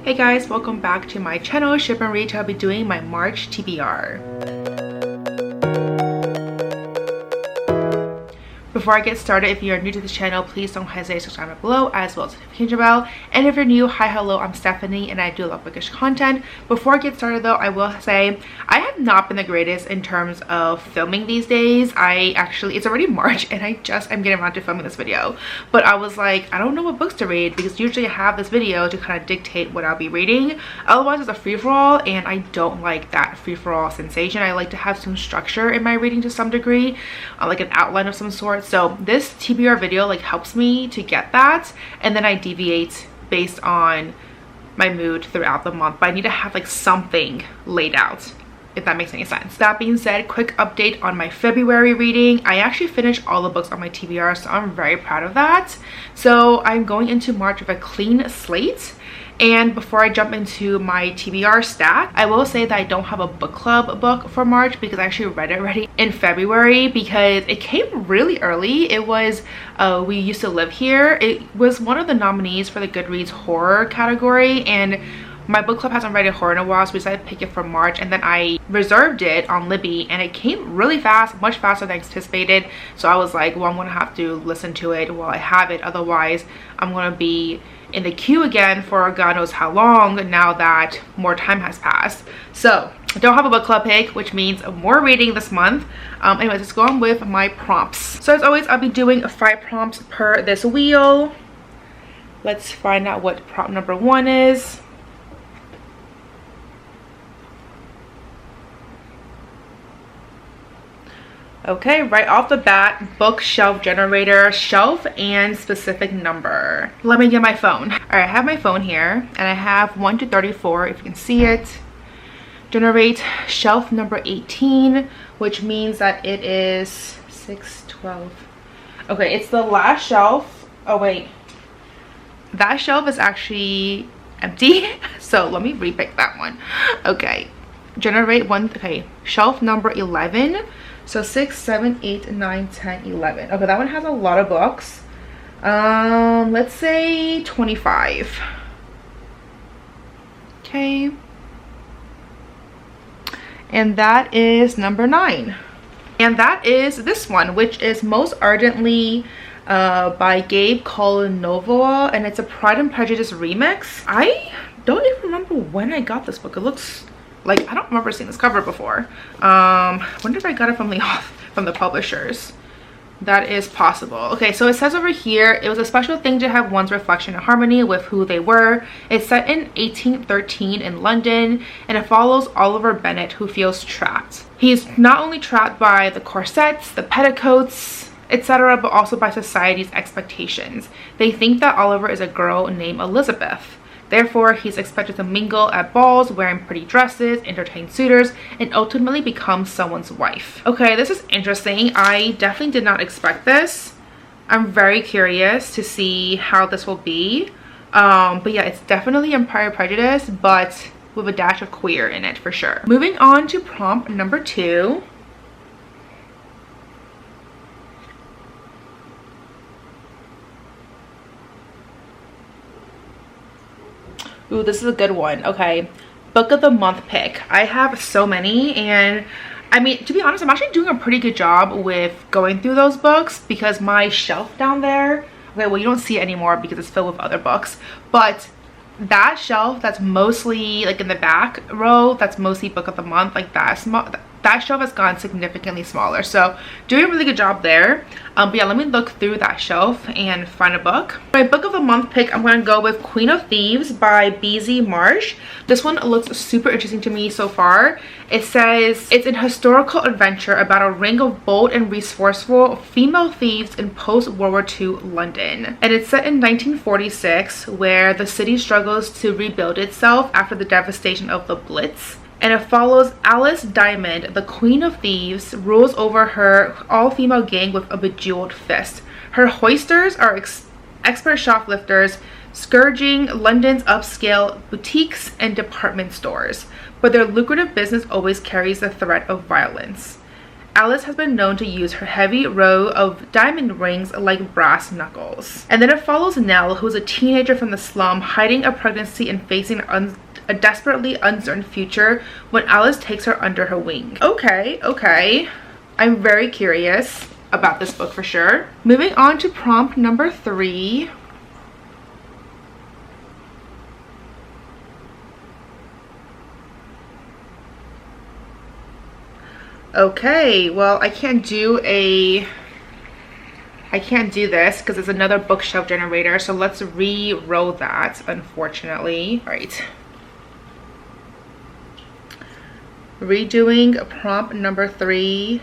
Hey guys, welcome back to my channel, Ship and Read. I'll be doing my March TBR. Before I get started, if you are new to the channel, please don't hesitate to subscribe below as well as the notification bell. And if you're new, hi, hello, I'm Stephanie and I do love bookish content. Before I get started though, I will say I have not been the greatest in terms of filming these days. It's already March and I'm getting around to filming this video. But I was like, I don't know what books to read because usually I have this video to kind of dictate what I'll be reading. Otherwise it's a free-for-all and I don't like that free-for-all sensation. I like to have some structure in my reading to some degree, like an outline of some sort. So this TBR video like helps me to get that, and then I deviate based on my mood throughout the month, but I need to have like something laid out, if that makes any sense. That being said, quick update on my February reading. I actually finished all the books on my TBR, so I'm very proud of that. So I'm going into March with a clean slate. And before I jump into my TBR stack, I will say that I don't have a book club book for March because I actually read it already in February because it came really early. It was We Used to Live Here. It was one of the nominees for the Goodreads horror category, and my book club hasn't read a horror in a while, so we decided to pick it for March, and then I reserved it on Libby and it came really fast, much faster than anticipated. So I was like, well, I'm gonna have to listen to it while I have it, otherwise I'm gonna be in the queue again for God knows how long now that more time has passed. So I don't have a book club pick, which means more reading this month. Anyways, let's go on with my prompts. So as always, I'll be doing 5 prompts per this wheel. Let's find out what prompt number 1 is. Okay, right off the bat, bookshelf generator, shelf and specific number. Let me get my phone. All right, I have my phone here and I have 1 to 34, if you can see it. Generate shelf number 18, which means that it is 6, 12. Okay, it's the last shelf. Oh wait, that shelf is actually empty. So let me repick that one. Okay, generate one. Okay, shelf number 11. So 6, 7, 8, 9, 10, 11. Okay, that one has a lot of books. Let's say 25. Okay. And that is number 9. And that is this one, which is Most Ardently by Gabe Kolonova, and it's a Pride and Prejudice remix. I don't even remember when I got this book. It looks like I don't remember seeing this cover before. I wonder if I got it from the publishers. That is possible. Okay, so it says over here, it was a special thing to have one's reflection in harmony with who they were. It's set in 1813 in London, and it follows Oliver Bennet, who feels trapped. He's not only trapped by the corsets, the petticoats, etc., but also by society's expectations. They think that Oliver is a girl named Elizabeth. Therefore, he's expected to mingle at balls, wearing pretty dresses, entertain suitors, and ultimately become someone's wife. Okay, this is interesting. I definitely did not expect this. I'm very curious to see how this will be. But yeah, it's definitely Pride and Prejudice, but with a dash of queer in it for sure. Moving on to prompt number 2. Ooh, this is a good one. Okay, book of the month pick. I have so many, and I mean, to be honest, I'm actually doing a pretty good job with going through those books because my shelf down there, okay, well, you don't see it anymore because it's filled with other books, but that shelf that's mostly like in the back row, that's mostly book of the month, like that shelf has gone significantly smaller. So doing a really good job there. But yeah, let me look through that shelf and find a book. My book of the month pick, I'm going to go with Queen of Thieves by B.Z. Marsh. This one looks super interesting to me so far. It says it's an historical adventure about a ring of bold and resourceful female thieves in post-World War II London. And it's set in 1946, where the city struggles to rebuild itself after the devastation of the Blitz. And it follows Alice Diamond, the Queen of Thieves, rules over her all-female gang with a bejeweled fist. Her hoisters are expert shoplifters, scourging London's upscale boutiques and department stores, but their lucrative business always carries the threat of violence. Alice has been known to use her heavy row of diamond rings like brass knuckles. And then it follows Nell, who's a teenager from the slum, hiding a pregnancy and facing a desperately uncertain future when Alice takes her under her wing. Okay. I'm very curious about this book for sure. Moving on to prompt number 3. Okay, well, I can't do this because it's another bookshelf generator, so let's re-roll that, unfortunately. All right. Redoing prompt number 3.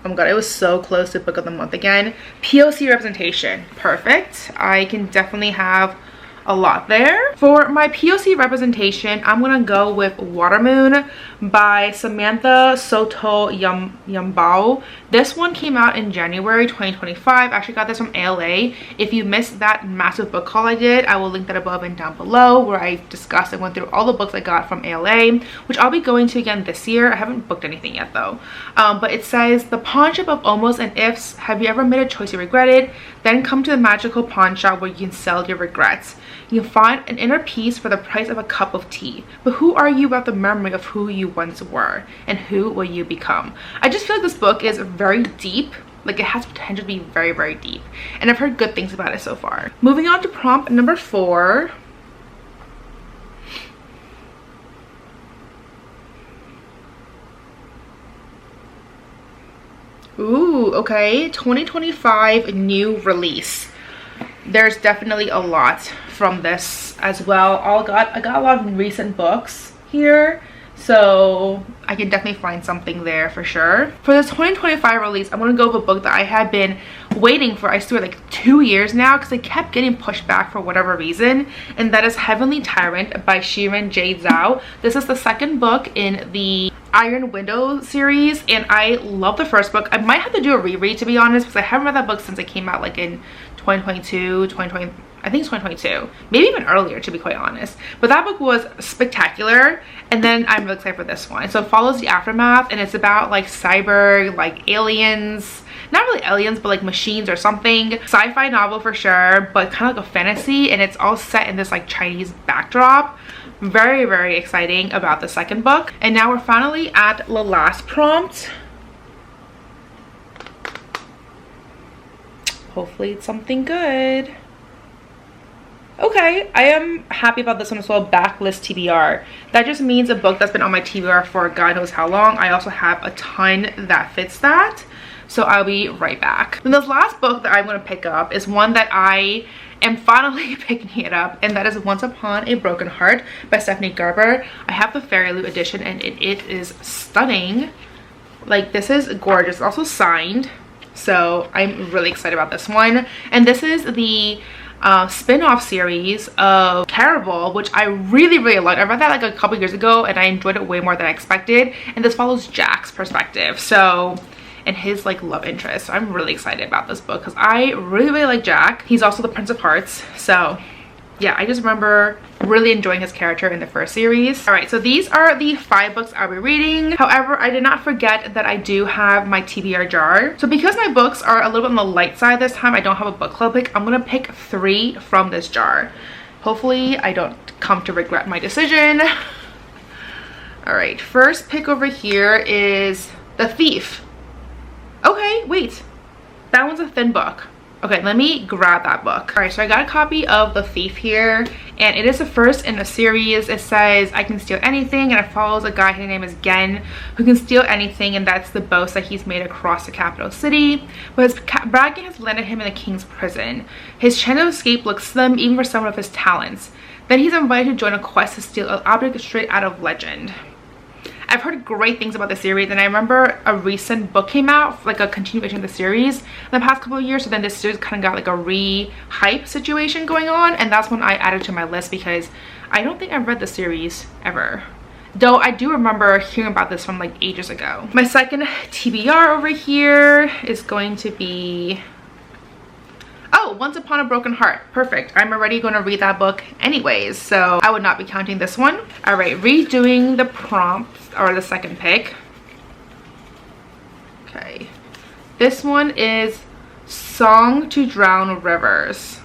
Oh my god, it was so close to book of the month again. POC representation. Perfect. I can definitely have a lot there. For my POC representation, I'm gonna go with Watermoon by Samantha Soto Yambao. This one came out in January 2025. I actually got this from ALA. If you missed that massive book haul I did, I will link that above and down below, where I discussed and went through all the books I got from ALA, which I'll be going to again this year. I haven't booked anything yet though. But it says, the pawn shop of almost and ifs. Have you ever made a choice you regretted? Then come to the magical pawn shop where you can sell your regrets. You can find an inner peace for the price of a cup of tea. But who are you without the memory of who you once were? And who will you become? I just feel like this book is very deep. Like, it has potential to be very, very deep. And I've heard good things about it so far. Moving on to prompt number 4. Ooh, okay. 2025 new release. There's definitely a lot from this as well. I got a lot of recent books here, so I can definitely find something there for sure. For this 2025 release, I'm gonna go with a book that I had been waiting for, I swear, like 2 years now, because I kept getting pushed back for whatever reason, and that is Heavenly Tyrant by Shirin J. Zhao. This is the second book in the Iron Window series, and I love the first book. I might have to do a reread, to be honest, because I haven't read that book since it came out like in 2022, 2020, I think it's 2022, maybe even earlier, to be quite honest. But that book was spectacular, and then I'm really excited for this one. So it follows the aftermath, and it's about like cyber, like aliens, not really aliens, but like machines or something. Sci-fi novel for sure, but kind of like a fantasy, and it's all set in this like Chinese backdrop. Very, very exciting about the second book. And now we're finally at the last prompt. Hopefully it's something good. Okay, I am happy about this one as well. Backlist TBR. That just means a book that's been on my TBR for God knows how long. I also have a ton that fits that, so I'll be right back. And this last book that I'm going to pick up is one that I am finally picking it up, and that is Once Upon a Broken Heart by Stephanie Garber. I have the FairyLoot edition, and it is stunning. Like, this is gorgeous. It's also signed, so I'm really excited about this one. And this is the spin-off series of Caraval, which I really, really liked. I read that like a couple years ago, and I enjoyed it way more than I expected. And this follows Jack's perspective, so, and his like love interest. So I'm really excited about this book because I really, really like Jack. He's also the Prince of Hearts, so yeah, I just remember really enjoying his character in the first series. All right, so these are the 5 books I'll be reading. However, I did not forget that I do have my TBR jar. So because my books are a little bit on the light side this time, I don't have a book club pick. I'm gonna pick 3 from this jar. Hopefully I don't come to regret my decision. All right, first pick over here is The Thief. Okay, wait, that one's a thin book. Okay, let me grab that book. All right, so I got a copy of The Thief here, and it is the first in the series. It says, I can steal anything, and it follows a guy whose name is Gen, who can steal anything, and that's the boast that he's made across the capital city. But his bragging has landed him in the king's prison. His chance of escape looks slim, even for some of his talents. Then he's invited to join a quest to steal an object straight out of legend. I've heard great things about the series, and I remember a recent book came out, like a continuation of the series in the past couple of years. So then this series kind of got like a re-hype situation going on, and that's when I added to my list because I don't think I've read the series ever. Though I do remember hearing about this from like ages ago. My second TBR over here is going to be, oh, Once Upon a Broken Heart. Perfect. I'm already going to read that book anyways, so I would not be counting this one. All right, redoing the prompts, or the second pick. This one is Song to Drown Rivers.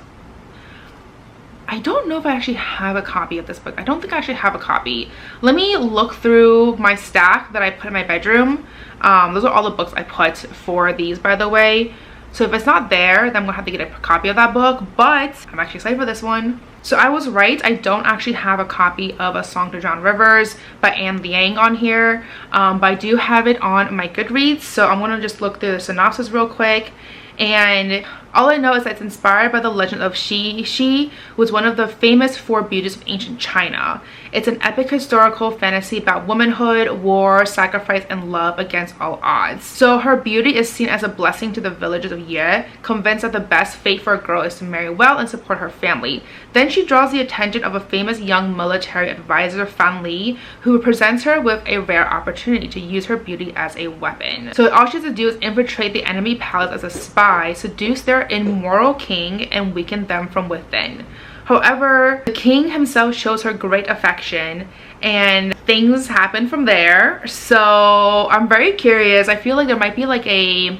I don't know if I actually have a copy of this book. I don't think I actually have a copy. Let me look through my stack that I put in my bedroom. Those are all the books I put for these, by the way. So if it's not there, then I'm gonna have to get a copy of that book, but I'm actually excited for this one. So I was right, I don't actually have a copy of A Song to Drown Rivers by Anne Liang on here, but I do have it on my Goodreads. So I'm gonna just look through the synopsis real quick. And all I know is that it's inspired by the legend of She was one of the famous four beauties of ancient China. It's an epic historical fantasy about womanhood, war, sacrifice, and love against all odds. So her beauty is seen as a blessing to the villagers of Ye, convinced that the best fate for a girl is to marry well and support her family. Then she draws the attention of a famous young military advisor, Fan Li, who presents her with a rare opportunity to use her beauty as a weapon. So all she has to do is infiltrate the enemy palace as a spy, seduce their immoral king, and weaken them from within. However, the king himself shows her great affection and things happen from there. So I'm very curious. I feel like there might be like a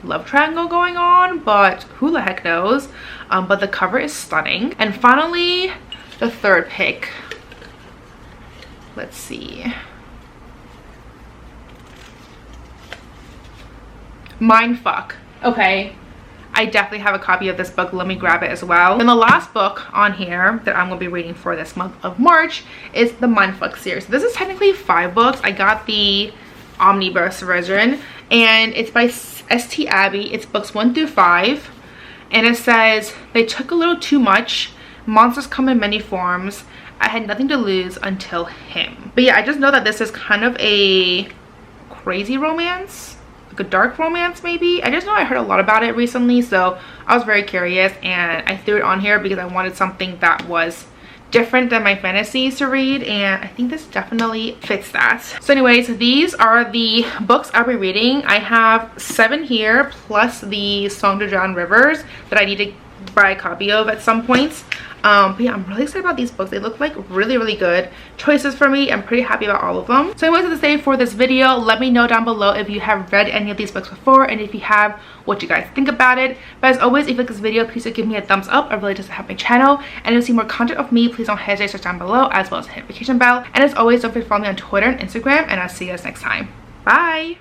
love triangle going on, but who the heck knows. But the cover is stunning. And finally, the third pick. Let's see. Mindfuck. Okay, I definitely have a copy of this book. Let me grab it as well. And the last book on here that I'm going to be reading for this month of March is the Mindfuck series. This is technically 5 books. I got the omnibus version, and it's by S.T. Abbey. It's books 1 through 5, and it says, "They took a little too much. Monsters come in many forms. I had nothing to lose until him." But yeah, I just know that this is kind of a crazy romance. A dark romance maybe. I just know I heard a lot about it recently, so I was very curious and I threw it on here because I wanted something that was different than my fantasies to read, and I think this definitely fits that. So anyways, these are the books I'll be reading. I have 7 here plus the Song to Drown Rivers that I need to buy a copy of at some point. But yeah, I'm really excited about these books. They look like really good choices for me. I'm pretty happy about all of them. So anyways, that's it for this video. Let me know down below if you have read any of these books before, and if you have, what you guys think about it. But as always, if you like this video, please do give me a thumbs up. It really does help my channel. And if you see more content of me, please don't hesitate to search down below, as well as hit the notification bell. And as always, don't forget to follow me on Twitter and Instagram, and I'll see you guys next time. Bye.